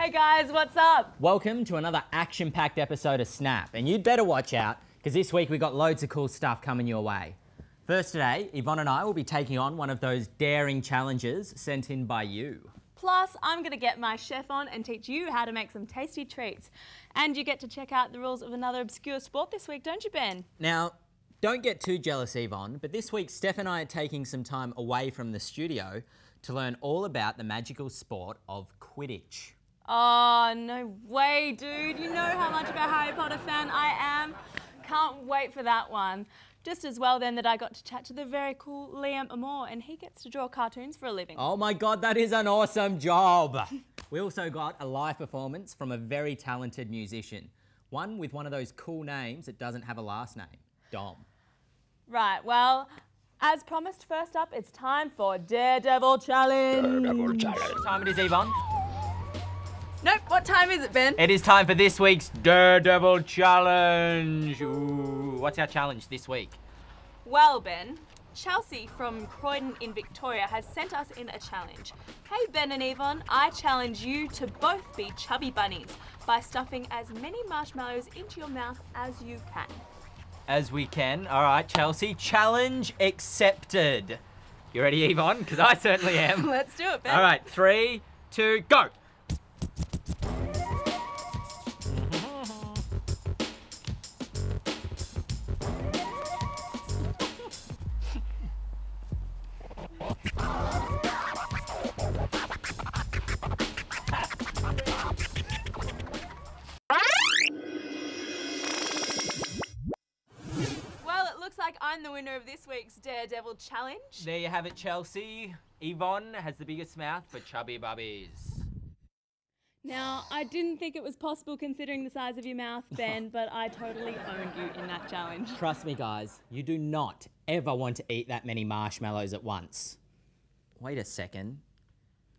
Hey guys, what's up? Welcome to another action-packed episode of Snap, and you'd better watch out because this week we've got loads of cool stuff coming your way. First today, Yvonne and I will be taking on one of those daring challenges sent in by you. Plus, I'm going to get my chef on and teach you how to make some tasty treats. And you get to check out the rules of another obscure sport this week, don't you, Ben? Now, don't get too jealous, Yvonne, but this week Steph and I are taking some time away from the studio to learn all about the magical sport of Quidditch. Oh, no way, dude. You know how much of a Harry Potter fan I am. Can't wait for that one. Just as well then that I got to chat to the very cool Lliam Amor, and he gets to draw cartoons for a living. Oh my God, that is an awesome job. We also got a live performance from a very talented musician. One with one of those cool names that doesn't have a last name, Dom. Right, well, as promised, first up, it's time for Daredevil Challenge. Daredevil Challenge. What time it is, Yvonne? Nope, what time is it, Ben? It is time for this week's Daredevil Challenge. Ooh, what's our challenge this week? Well, Ben, Chelsea from Croydon in Victoria has sent us in a challenge. Hey, Ben and Yvonne, I challenge you to both be chubby bunnies by stuffing as many marshmallows into your mouth as you can. As we can. All right, Chelsea, challenge accepted. You ready, Yvonne? Because I certainly am. Let's do it, Ben. All right, 3, 2, go. I'm the winner of this week's Daredevil Challenge. There you have it, Chelsea. Yvonne has the biggest mouth for chubby bubbies. Now, I didn't think it was possible considering the size of your mouth, Ben, but I totally owned you in that challenge. Trust me, guys, you do not ever want to eat that many marshmallows at once. Wait a second.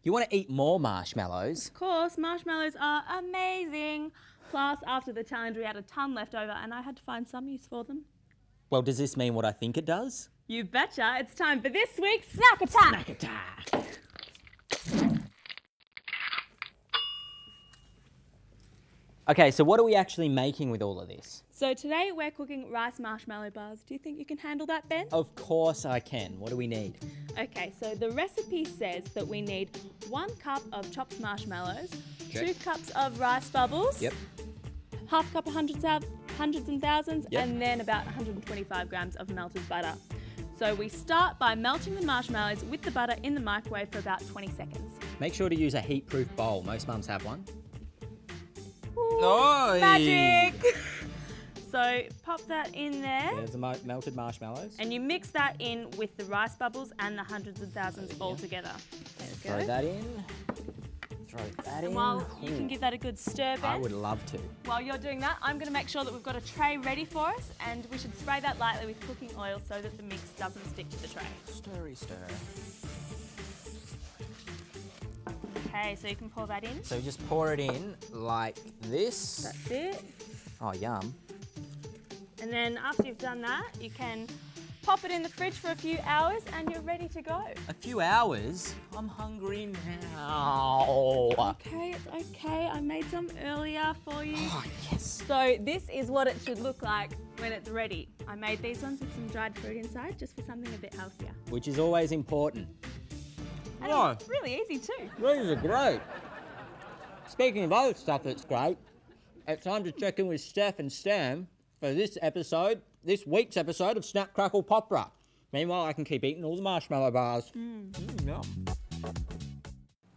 You want to eat more marshmallows? Of course, marshmallows are amazing. Plus, after the challenge, we had a ton left over and I had to find some use for them. Well, does this mean what I think it does? You betcha. It's time for this week's Snack Attack. Snack Attack. Okay, so what are we actually making with all of this? So today we're cooking rice marshmallow bars. Do you think you can handle that, Ben? Of course I can. What do we need? Okay, so the recipe says that we need 1 cup of chopped marshmallows, Okay. 2 cups of rice bubbles, Yep. half a cup of hundreds and thousands, Yep. and then about 125 grams of melted butter. So we start by melting the marshmallows with the butter in the microwave for about 20 seconds. Make sure to use a heat-proof bowl. Most mums have one. Ooh, Oi. magic! So pop that in there. There's the melted marshmallows. And you mix that in with the rice bubbles and the hundreds and thousands all together. There we go. Throw that in. Throw that in. While you can give that a good stir, Ben. I would love to. While you're doing that, I'm going to make sure that we've got a tray ready for us, and we should spray that lightly with cooking oil so that the mix doesn't stick to the tray. Stirry stir. Okay, so you can pour that in. So just pour it in like this. That's it. Oh, yum. And then after you've done that, you can pop it in the fridge for a few hours and you're ready to go. A few hours? I'm hungry now. Okay, it's okay. I made some earlier for you. Oh, yes. So this is what it should look like when it's ready. I made these ones with some dried fruit inside just for something a bit healthier. Which is always important. And Oh. it's really easy too. These are great. Speaking of other stuff that's great, it's time to check in with Steph and Stan for this week's episode of Snap Crackle Pop Rock. Meanwhile, I can keep eating all the marshmallow bars. Yum.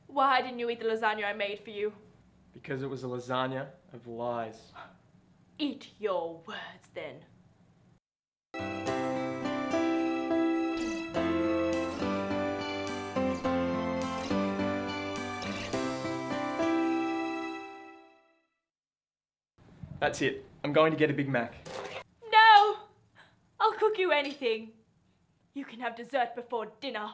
Why didn't you eat the lasagna I made for you? Because it was a lasagna of lies. Eat your words then. That's it. I'm going to get a Big Mac. No! I'll cook you anything. You can have dessert before dinner.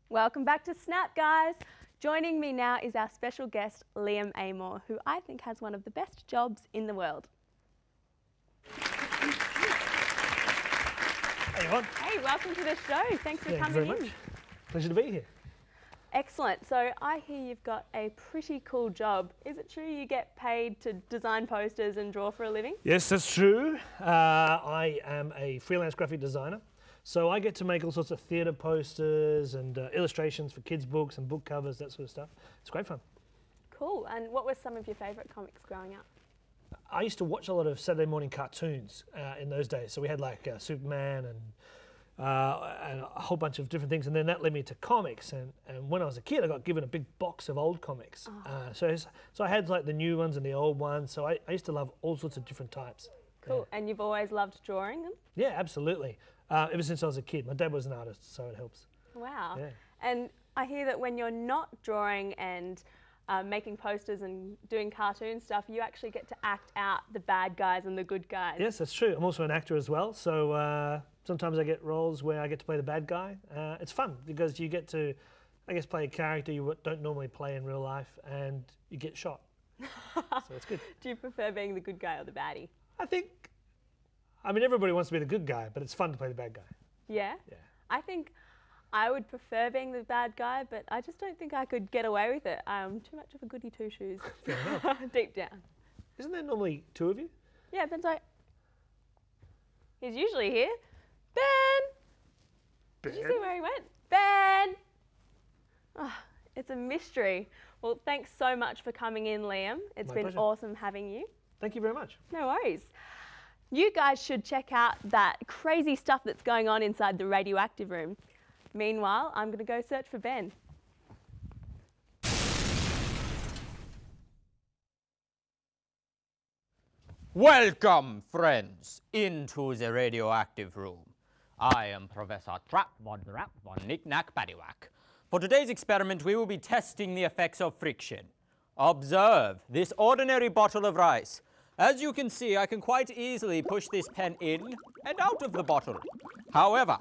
Welcome back to Snap, guys. Joining me now is our special guest, Lliam Amor, who I think has one of the best jobs in the world. Yvonne. Hey, welcome to the show. Thanks for Thank you coming very in. much. Pleasure to be here. Excellent. So I hear you've got a pretty cool job. Is it true you get paid to design posters and draw for a living? Yes, that's true. I am a freelance graphic designer. So I get to make all sorts of theatre posters and illustrations for kids' books and book covers, that sort of stuff. It's great fun. Cool. And what were some of your favourite comics growing up? I used to watch a lot of Saturday morning cartoons in those days. So we had like Superman and a whole bunch of different things, and then that led me to comics. And when I was a kid, I got given a big box of old comics. So I had like the new ones and the old ones. So I used to love all sorts of different types. Cool. And you've always loved drawing them? Yeah, absolutely. Ever since I was a kid. My dad was an artist, so it helps. Wow. Yeah. And I hear that when you're not drawing and making posters and doing cartoon stuff, you actually get to act out the bad guys and the good guys. Yes, that's true. I'm also an actor as well, so sometimes I get roles where I get to play the bad guy. It's fun because you get to, I guess, play a character you don't normally play in real life, and you get shot. So it's good. Do you prefer being the good guy or the baddie? I mean, everybody wants to be the good guy, but it's fun to play the bad guy. Yeah? Yeah. I think I would prefer being the bad guy, but I just don't think I could get away with it. I'm too much of a goody two-shoes. Fair enough. Deep down. Isn't there normally two of you? Yeah, Ben's like, he's usually here. Ben! Did you see where he went? Ben! Oh, it's a mystery. Well, thanks so much for coming in, Lliam. It's been pleasure. awesome having you. Thank you very much. No worries. You guys should check out that crazy stuff that's going on inside the radioactive room. Meanwhile, I'm going to go search for Ben. Welcome, friends, into the radioactive room. I am Professor Trap Von Rap Von Knick Knack Paddywhack. For today's experiment, we will be testing the effects of friction. Observe this ordinary bottle of rice. As you can see, I can quite easily push this pen in and out of the bottle. However,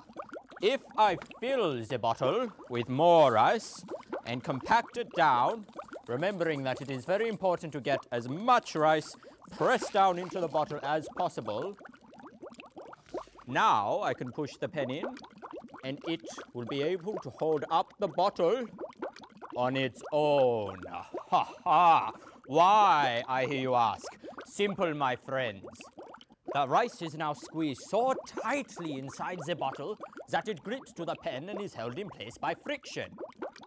if I fill the bottle with more rice and compact it down, remembering that it is very important to get as much rice pressed down into the bottle as possible, now I can push the pen in and it will be able to hold up the bottle on its own. Ha ha! Why, I hear you ask? Simple, my friends. The rice is now squeezed so tightly inside the bottle that it grips to the pen and is held in place by friction.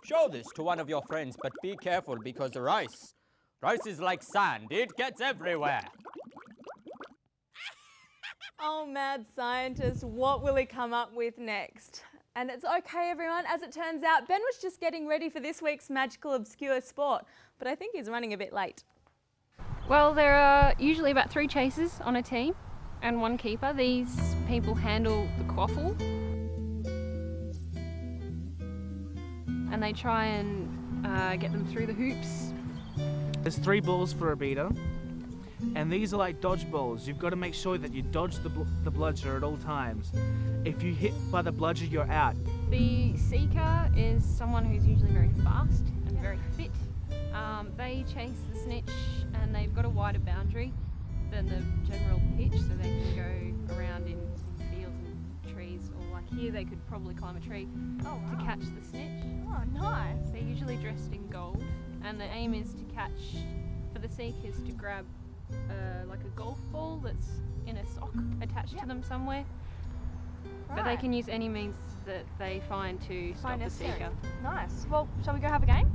Show this to one of your friends, but be careful because the rice is like sand. It gets everywhere. Oh, mad scientist, what will he come up with next? And it's okay, everyone. As it turns out, Ben was just getting ready for this week's Magical Obscure Sport, but I think he's running a bit late. Well, there are usually about 3 chasers on a team and 1 keeper. These people handle the quaffle and they try and get them through the hoops. There's 3 balls for a beater, and these are like dodge balls. You've got to make sure that you dodge the bludger at all times. If you hit by the bludger, you're out. The seeker is someone who's usually very fast and very fit. They chase the snitch and they've got a wider boundary than the general pitch, so they can go around in fields and trees, or like here they could probably climb a tree to catch the snitch. Oh, nice. They're usually dressed in gold, and the aim is to catch, for the seekers, to grab like a golf ball that's in a sock attached to them somewhere. But they can use any means that they find to stop the seeker. Nice. Well, shall we go have a game?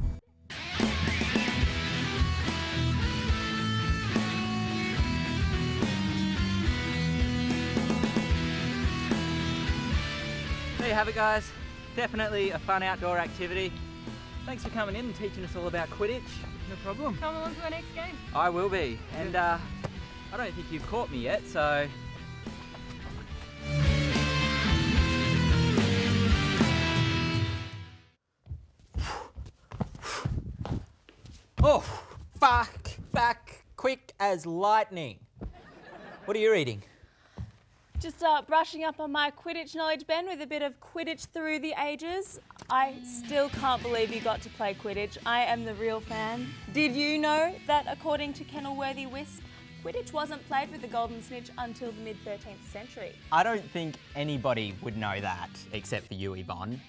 There you have it, guys. Definitely a fun outdoor activity. Thanks for coming in and teaching us all about Quidditch. No problem. Come along to our next game. I will be. And I don't think you've caught me yet, so... Oh, back quick as lightning. What are you reading? Just brushing up on my Quidditch knowledge, Ben, with a bit of Quidditch through the ages. I still can't believe you got to play Quidditch. I am the real fan. Did you know that according to Kenilworthy Wisp, Quidditch wasn't played with the golden snitch until the mid-13th century. I don't think anybody would know that, except for you, Yvonne.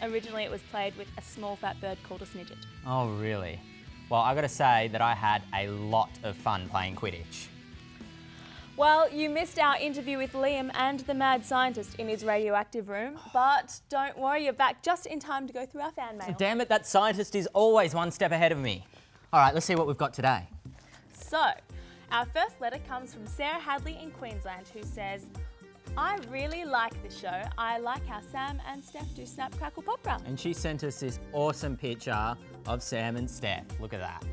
Originally it was played with a small fat bird called a snidget. Oh, really? Well, I gotta say that I had a lot of fun playing Quidditch. Well, you missed our interview with Lliam and the mad scientist in his radioactive room, but don't worry, you're back just in time to go through our fan mail. Damn it, that scientist is always one step ahead of me. All right, let's see what we've got today. So, our first letter comes from Sarah Hadley in Queensland, who says, I really like the show. I like how Sam and Steph do Snap, Crackle, Popra. And she sent us this awesome picture of Sam and Steph. Look at that.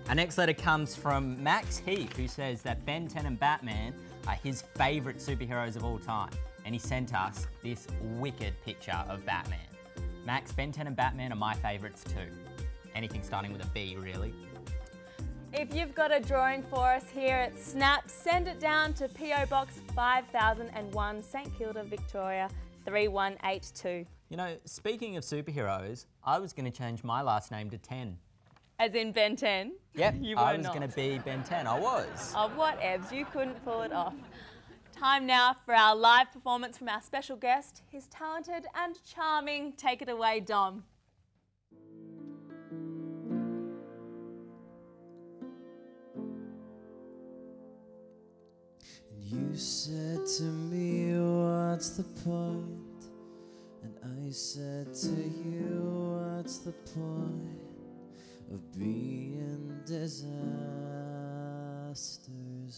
Our next letter comes from Max Heath, who says that Ben 10 and Batman are his favourite superheroes of all time. And he sent us this wicked picture of Batman. Max, Ben 10 and Batman are my favourites too. Anything starting with a B, really. If you've got a drawing for us here at Snap, send it down to PO Box 5001, St Kilda, Victoria 3182. You know, speaking of superheroes, I was going to change my last name to 10. As in Ben 10? Yep, You were I was not. going to be Ben 10. I was. Oh, whatevs, you couldn't pull it off. Time now for our live performance from our special guest. He's talented and charming. Take it away, Dom. You said to me, what's the point? And I said to you, what's the point of being disasters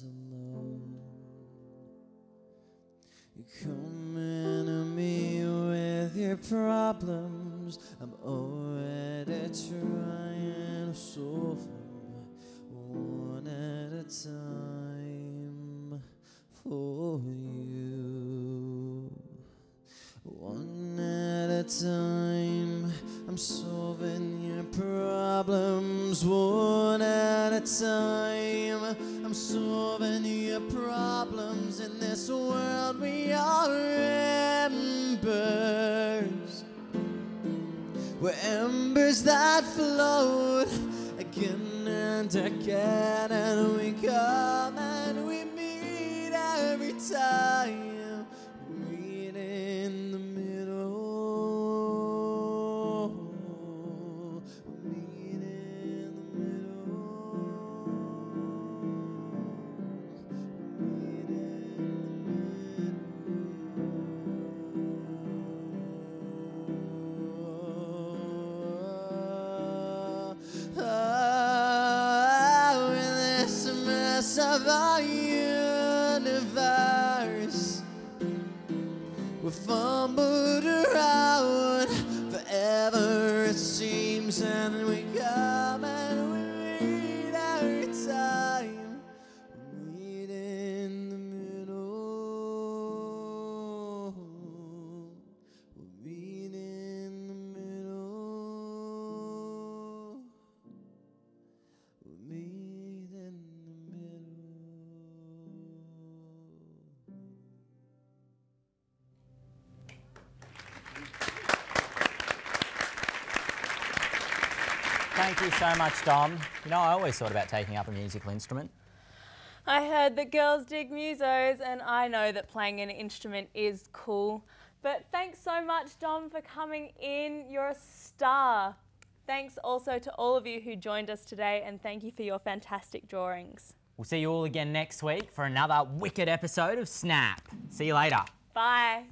alone? You coming to me with your problems, I'm already trying to solve them one at a time for you. One at a time, I'm solving your problems one at a time. I'm solving your problems. In this world we are embers. We're embers that float again and again, and we come and we meet every time. Meet in the middle. Meet in the middle. Meet in the middle. Oh, in this mess of our universe, we fumbled around forever, it seems, and we come and we meet every time. We meet in the middle. We meet in the middle. We meet in the middle. Thank you so much, Dom. You know, I always thought about taking up a musical instrument. I heard that girls dig musos, and I know that playing an instrument is cool. But thanks so much, Dom, for coming in. You're a star. Thanks also to all of you who joined us today, and thank you for your fantastic drawings. We'll see you all again next week for another wicked episode of Snap. See you later. Bye.